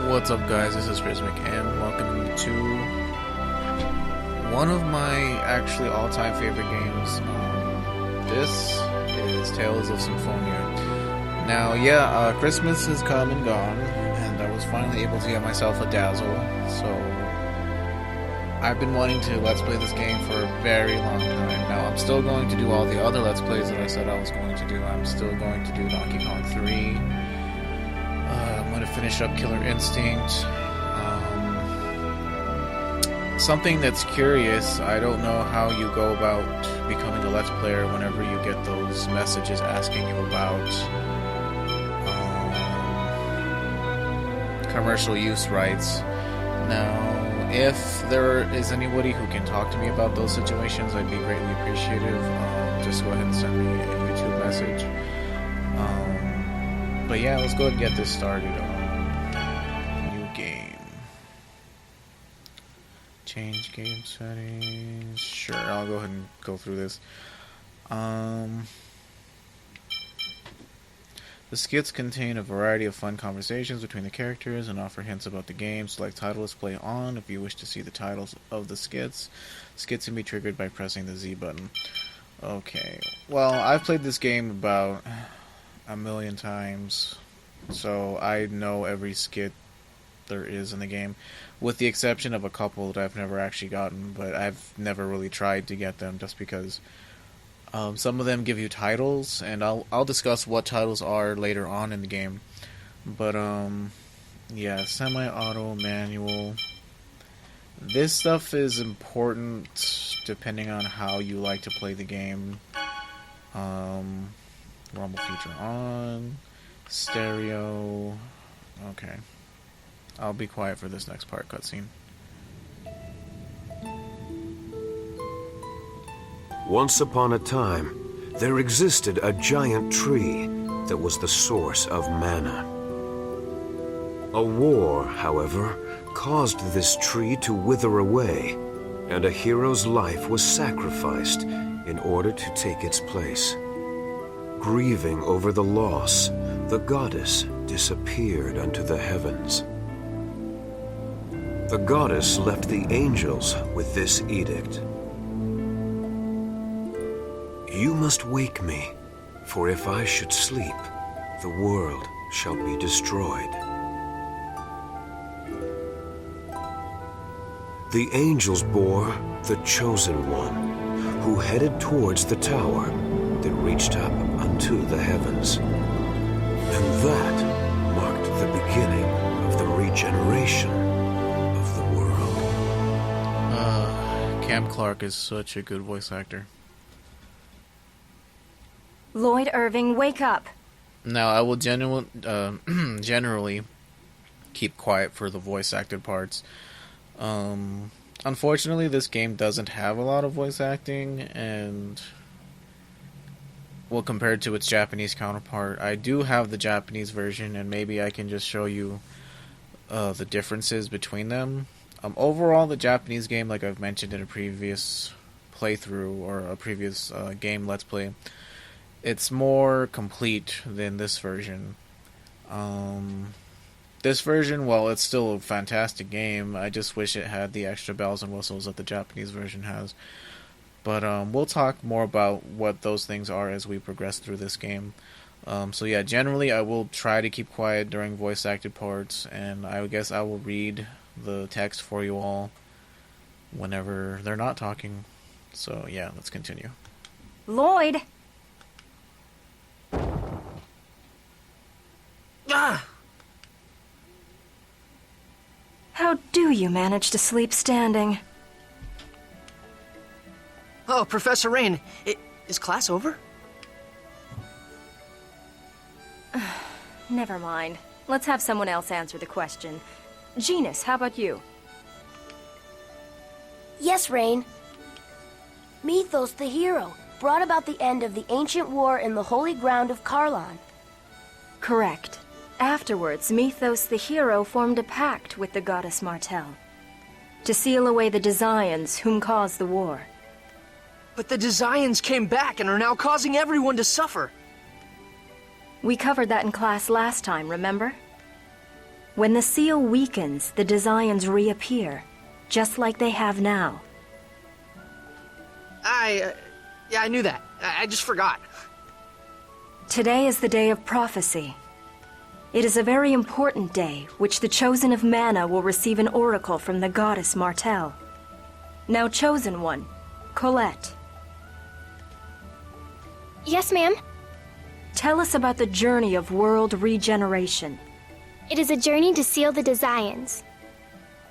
What's up, guys? This is Prismic, and welcome to one of my actually all-time favorite games. This is Tales of Symphonia. Now, Christmas has come and gone, and I was finally able to get myself a Dazzle, so I've been wanting to Let's Play this game for a very long time. Now, I'm still going to do all the other Let's Plays that I said I was going to do. I'm still going to do Donkey Kong 3. I'm going to finish up Killer Instinct. Something that's curious, I don't know how you go about becoming a Let's Player whenever you get those messages asking you about commercial use rights. Now, if there is anybody who can talk to me about those situations, I'd be greatly appreciative. Just go ahead and send me a YouTube message. But yeah, let's go ahead and get this started. New game. Change game settings. Sure, I'll go ahead and go through this. The skits contain a variety of fun conversations between the characters and offer hints about the game. Select title display on if you wish to see the titles of the skits. Skits can be triggered by pressing the Z button. Okay, well, I've played this game about a million times, so I know every skit there is in the game, with the exception of a couple that I've never actually gotten, but I've never really tried to get them just because some of them give you titles, and I'll discuss what titles are later on in the game. But yeah, semi-auto, manual. This stuff is important depending on how you like to play the game. Rumble feature on, stereo. Okay, I'll be quiet for this next part cutscene. Once upon a time, there existed a giant tree that was the source of mana. A war, however, caused this tree to wither away, and a hero's life was sacrificed in order to take its place. Grieving over the loss, the goddess disappeared unto the heavens. The goddess left the angels with this edict. You must wake me, for if I should sleep, the world shall be destroyed. The angels bore the chosen one, who headed towards the tower that reached up unto the heavens. And that marked the beginning of the regeneration of the world. Cam Clark is such a good voice actor. Lloyd Irving, wake up! Now, I will generally keep quiet for the voice acted parts. Unfortunately, this game doesn't have a lot of voice acting, and well, compared to its Japanese counterpart, I do have the Japanese version, and maybe I can just show you the differences between them. Overall, the Japanese game, like I've mentioned in a previous playthrough or a previous game Let's Play, it's more complete than this version. This version, well, it's still a fantastic game. I just wish it had the extra bells and whistles that the Japanese version has. But we'll talk more about what those things are as we progress through this game. So yeah, generally I will try to keep quiet during voice acted parts, and I guess I will read the text for you all whenever they're not talking. So yeah, let's continue. Lloyd! Ah! How do you manage to sleep standing? Oh, Professor Rain, is class over? Never mind. Let's have someone else answer the question. Genus, how about you? Yes, Rain. Mythos, the hero, brought about the end of the ancient war in the holy ground of Karlon. Correct. Afterwards, Mythos, the hero, formed a pact with the goddess Martel to seal away the Desians whom caused the war. But the Desians came back and are now causing everyone to suffer. We covered that in class last time, remember? When the seal weakens, the Desians reappear, just like they have now. Yeah, I knew that. I just forgot. Today is the day of prophecy. It is a very important day, which the Chosen of Mana will receive an oracle from the goddess Martel. Now, Chosen One, Colette. Yes, ma'am. Tell us about the journey of world regeneration. It is a journey to seal the Desians.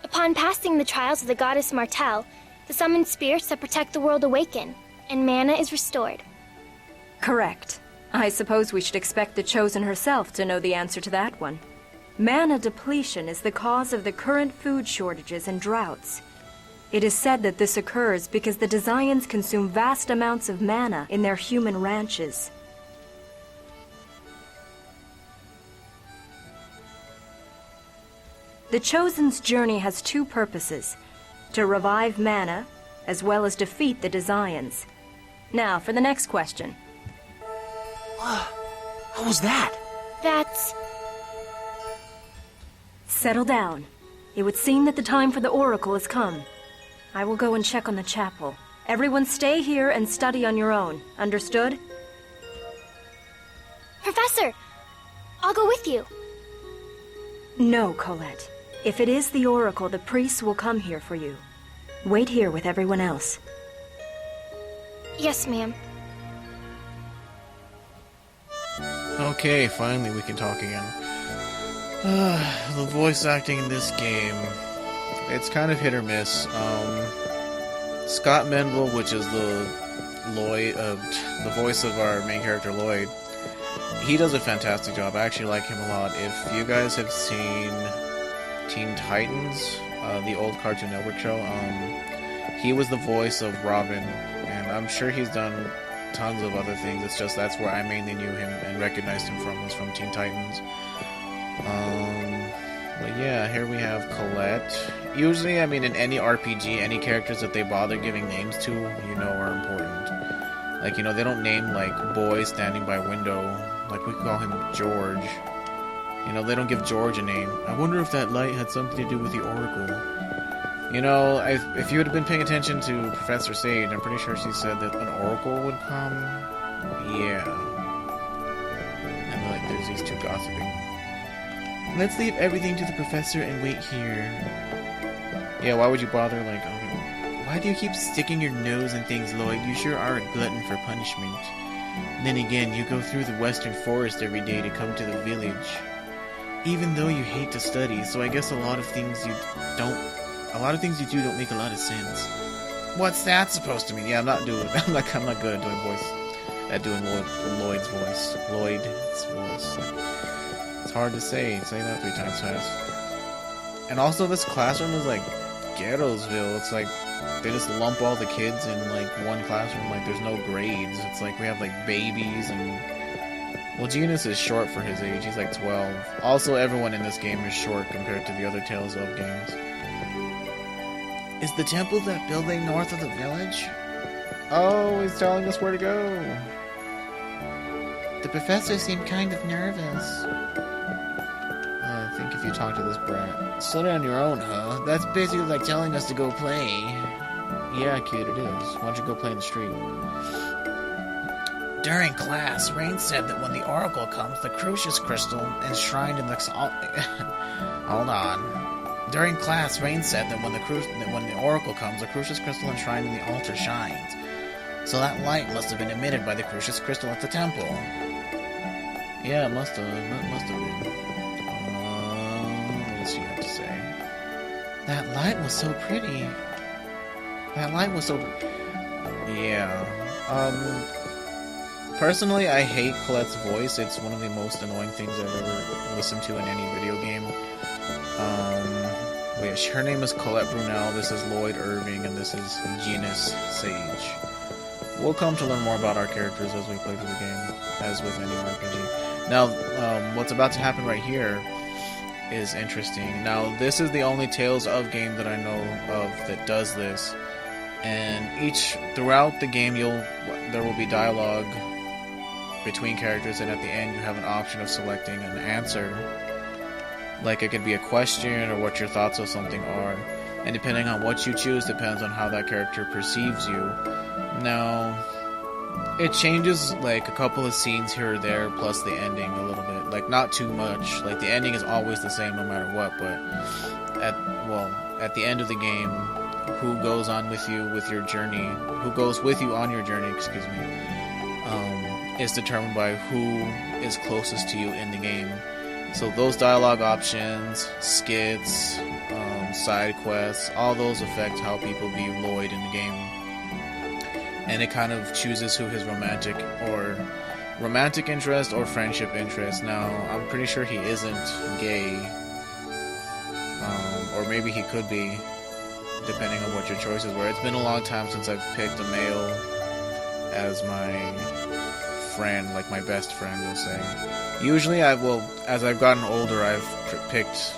Upon passing the trials of the goddess Martel, the summoned spirits that protect the world awaken, and mana is restored. Correct. I suppose we should expect the Chosen herself to know the answer to that one. Mana depletion is the cause of the current food shortages and droughts. It is said that this occurs because the Desians consume vast amounts of mana in their human ranches. The Chosen's journey has two purposes: to revive mana, as well as defeat the Desians. Now, for the next question. What was that? That's... Settle down. It would seem that the time for the oracle has come. I will go and check on the chapel. Everyone stay here and study on your own. Understood? Professor! I'll go with you. No, Colette. If it is the oracle, the priests will come here for you. Wait here with everyone else. Yes, ma'am. Okay, finally we can talk again. The voice acting in this game, it's kind of hit or miss. Scott Menville, which is the voice of our main character Lloyd, he does a fantastic job. I actually like him a lot. If you guys have seen Teen Titans, the old Cartoon Network show, he was the voice of Robin, and I'm sure he's done tons of other things. It's just that's where I mainly knew him and recognized him from, was from Teen Titans. But yeah, here we have Colette. Usually, I mean, in any RPG, any characters that they bother giving names to, you know, are important. Like, you know, they don't name, like, boy standing by window. Like, we call him George. You know, they don't give George a name. I wonder if that light had something to do with the Oracle. You know, if you had been paying attention to Professor Sage, I'm pretty sure she said that an Oracle would come. Yeah. And, like, there's these two gossiping. Let's leave everything to the professor and wait here. Yeah, why would you bother, like, why do you keep sticking your nose in things, Lloyd? You sure are a glutton for punishment. Then again, you go through the western forest every day to come to the village. Even though you hate to study, so I guess a lot of things you do don't make a lot of sense. What's that supposed to mean? Yeah, I'm not good at doing Lloyd's voice. Lloyd's voice. It's hard to say that 3 times fast. And also, this classroom is like Ghettosville. It's like they just lump all the kids in like one classroom. Like there's no grades. It's like we have like babies and, well, Genus is short for his age. He's like 12. Also, everyone in this game is short compared to the other Tales of games. Is the temple that building north of the village? Oh, he's telling us where to go. The professor seemed kind of nervous. I think if you talk to this brat. Study on your own, huh? That's basically like telling us to go play. Yeah, kid, it is. Why don't you go play in the street? During class, Rain said that when the oracle comes, the Crucius crystal enshrined in the... Hold on. During class, Rain said that when the oracle comes, the Crucius crystal enshrined in the altar shines. So that light must have been emitted by the Crucius crystal at the temple. Yeah, it must have been. What does she have to say? That light was so pretty. Yeah. Personally, I hate Colette's voice. It's one of the most annoying things I've ever listened to in any video game. Her name is Colette Brunel, this is Lloyd Irving, and this is Genus Sage. We'll come to learn more about our characters as we play through the game, as with any RPG. Now, what's about to happen right here is interesting. Now, this is the only Tales of game that I know of that does this. And throughout the game, there will be dialogue between characters, and at the end you have an option of selecting an answer. Like, it could be a question or what your thoughts of something are. And depending on what you choose depends on how that character perceives you. Now, it changes like a couple of scenes here or there, plus the ending a little bit. Like, not too much. Like, the ending is always the same no matter what, but at the end of the game, who goes on with you with your journey, who goes with you on your journey, is determined by who is closest to you in the game. So those dialogue options, skits, side quests, all those affect how people view Lloyd in the game. And it kind of chooses who his romantic interest or friendship interest. Now, I'm pretty sure he isn't gay, or maybe he could be, depending on what your choices were. It's been a long time since I've picked a male as my friend, like my best friend, we'll say. Usually, as I've gotten older, I've picked